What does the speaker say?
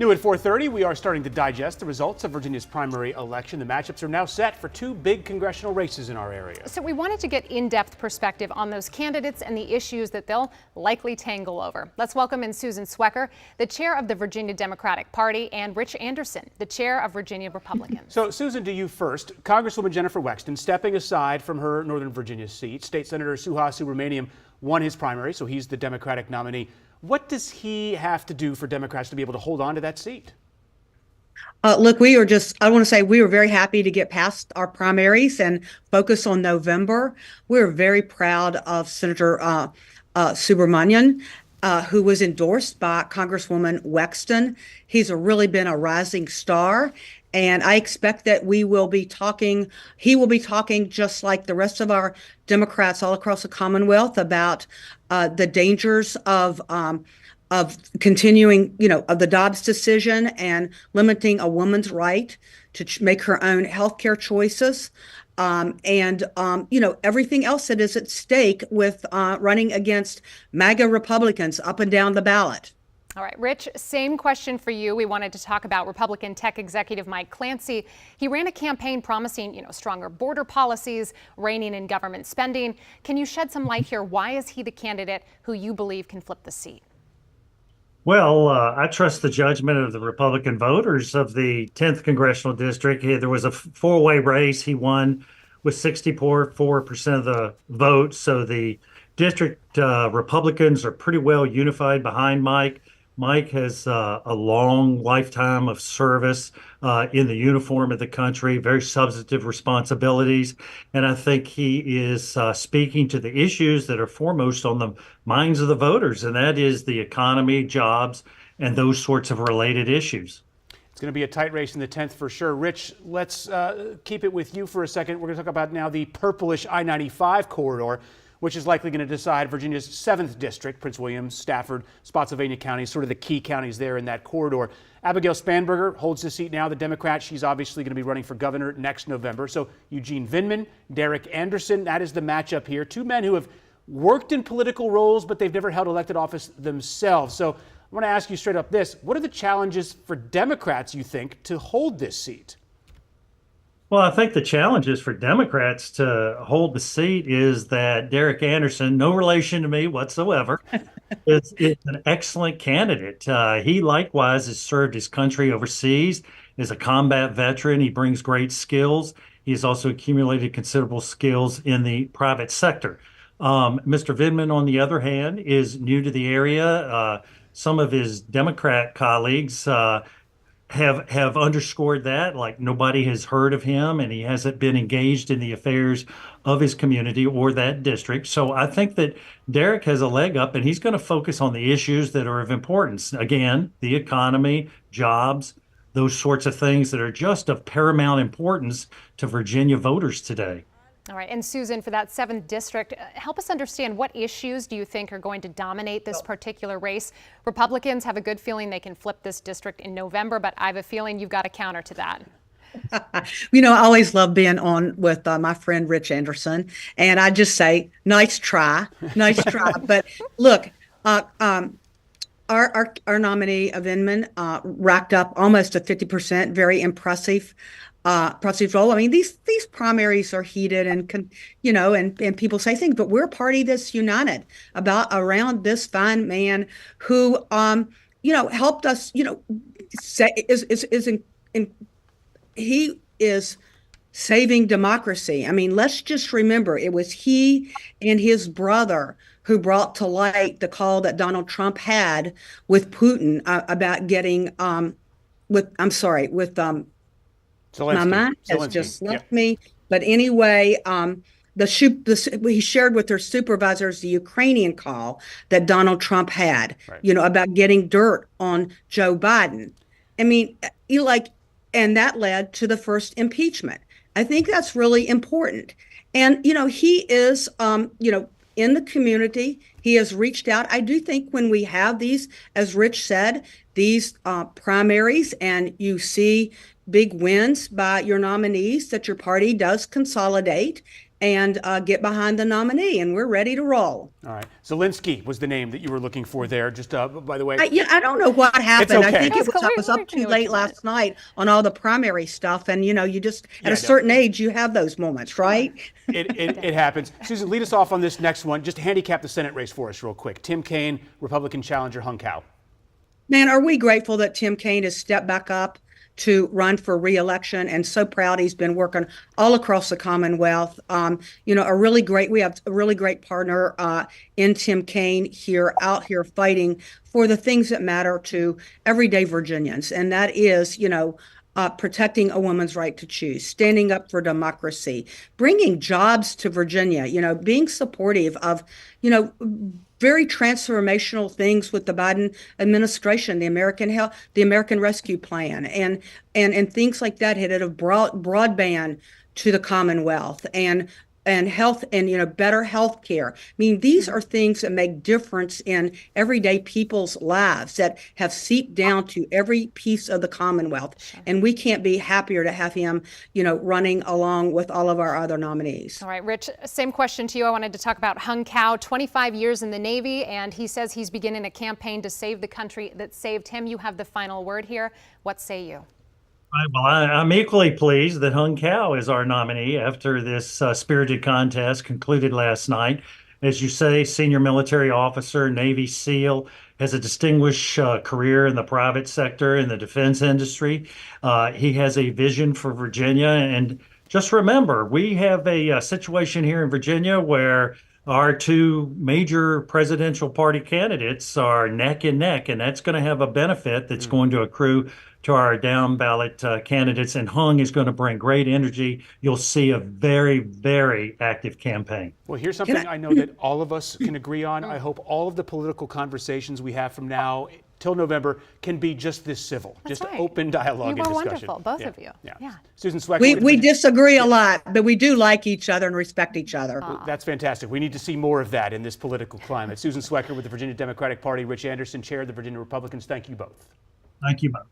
New at 4:30, we are starting to digest the results of Virginia's primary election. The matchups are now set for two big congressional races in our area. So we wanted to get in-depth perspective on those candidates and the issues that they'll likely tangle over. Let's welcome in Susan Swecker, the chair of the Virginia Democratic Party, and Rich Anderson, the chair of Virginia Republicans. So, Susan, to you first. Congresswoman Jennifer Wexton stepping aside from her Northern Virginia seat. State Senator Suhasoo Romanian won his primary, so he's the Democratic nominee. What does he have to do for Democrats to be able to hold on to that seat? Look, I want to say we were very happy to get past our primaries and focus on November. We're very proud of Senator Subramanian, who was endorsed by Congresswoman Wexton. He's really been a rising star. And I expect that he will be talking just like the rest of our Democrats all across the Commonwealth about the dangers of continuing, of the Dobbs decision and limiting a woman's right to make her own healthcare choices. Everything else that is at stake with running against MAGA Republicans up and down the ballot. All right, Rich, same question for you. We wanted to talk about Republican tech executive Mike Clancy. He ran a campaign promising, stronger border policies, reining in government spending. Can you shed some light here? Why is he the candidate who you believe can flip the seat? Well, I trust the judgment of the Republican voters of the 10th Congressional District. There was a four-way race. He won with 64% of the vote. So the district Republicans are pretty well unified behind Mike. Mike has a long lifetime of service in the uniform of the country, very substantive responsibilities. And I think he is speaking to the issues that are foremost on the minds of the voters, and that is the economy, jobs, and those sorts of related issues. It's going to be a tight race in the 10th for sure. Rich, let's keep it with you for a second. We're going to talk about now the purplish I-95 corridor, which is likely going to decide Virginia's 7th district, Prince William, Stafford, Spotsylvania counties, sort of the key counties there in that corridor. Abigail Spanberger holds the seat now, the Democrat. She's obviously going to be running for governor next November. So Eugene Vindman, Derek Anderson, that is the matchup here. Two men who have worked in political roles, but they've never held elected office themselves. So I want to ask you straight up this. What are the challenges for Democrats, you think, to hold this seat? Well, I think the challenges for Democrats to hold the seat is that Derek Anderson, no relation to me whatsoever, is an excellent candidate. He likewise has served his country overseas, is a combat veteran. He brings great skills. He has also accumulated considerable skills in the private sector. Mr. Vindman, on the other hand, is new to the area. Some of his Democrat colleagues have underscored that, like nobody has heard of him and he hasn't been engaged in the affairs of his community or that district. So I think that Derek has a leg up and he's going to focus on the issues that are of importance. Again, the economy, jobs, those sorts of things that are just of paramount importance to Virginia voters today. All right. And Susan, for that 7th district, help us understand what issues do you think are going to dominate this particular race? Republicans have a good feeling they can flip this district in November, but I have a feeling you've got a counter to that. I always love being on with my friend Rich Anderson, and I just say, nice try. But look, our nominee, Vindman, racked up almost a 50%, very impressive role. I mean, these primaries are heated and people say things, but we're a party that's united around this fine man who, helped us, he is saving democracy. I mean, let's just remember it was he and his brother who brought to light the call that Donald Trump had with Putin about getting Zelensky. My mind has just left me. But anyway, he shared with their supervisors the Ukrainian call that Donald Trump had, about getting dirt on Joe Biden. I mean, and that led to the first impeachment. I think that's really important. And, he is, in the community. He has reached out. I do think when we have these, as Rich said, these primaries and you see big wins by your nominees, that your party does consolidate. and get behind the nominee, and we're ready to roll. All right. Zelensky was the name that you were looking for there. Just by the way, I don't know what happened. okay. I think I was up too late last night on all the primary stuff, and you just at a certain age you have those moments, right? It happens. Susan, lead us off on this next one. Just handicap the Senate race for us real quick. Tim Kaine, Republican challenger, hung cow. Man, are we grateful that Tim Kaine has stepped back up to run for re-election, and so proud he's been working all across the Commonwealth. We have a really great partner in Tim Kaine out here fighting for the things that matter to everyday Virginians, and that is, protecting a woman's right to choose, standing up for democracy, bringing jobs to Virginia, being supportive of, very transformational things with the Biden administration, the American Rescue Plan, and things like that. It have brought broadband to the Commonwealth and health and better health care. I mean, these are things that make difference in everyday people's lives that have seeped down to every piece of the Commonwealth. Sure. And we can't be happier to have him, running along with all of our other nominees. All right, Rich, same question to you. I wanted to talk about Hung Kao, 25 years in the Navy, and he says he's beginning a campaign to save the country that saved him. You have the final word here. What say you? Right, well, I'm equally pleased that Hung Kao is our nominee after this spirited contest concluded last night. As you say, senior military officer, Navy SEAL, has a distinguished career in the private sector in the defense industry. He has a vision for Virginia. And just remember, we have a situation here in Virginia where our two major presidential party candidates are neck and neck, and that's going to have a benefit that's going to accrue to our down ballot candidates. And Hung is going to bring great energy. You'll see a very, very active campaign. Well, here's something I know that all of us can agree on. I hope all of the political conversations we have from now till November can be just this civil, just open dialogue and discussion. You were wonderful, both of you. Yeah. Susan Swecker. We disagree a lot, but we do like each other and respect each other. That's fantastic. We need to see more of that in this political climate. Susan Swecker with the Virginia Democratic Party, Rich Anderson, chair of the Virginia Republicans. Thank you both. Thank you both.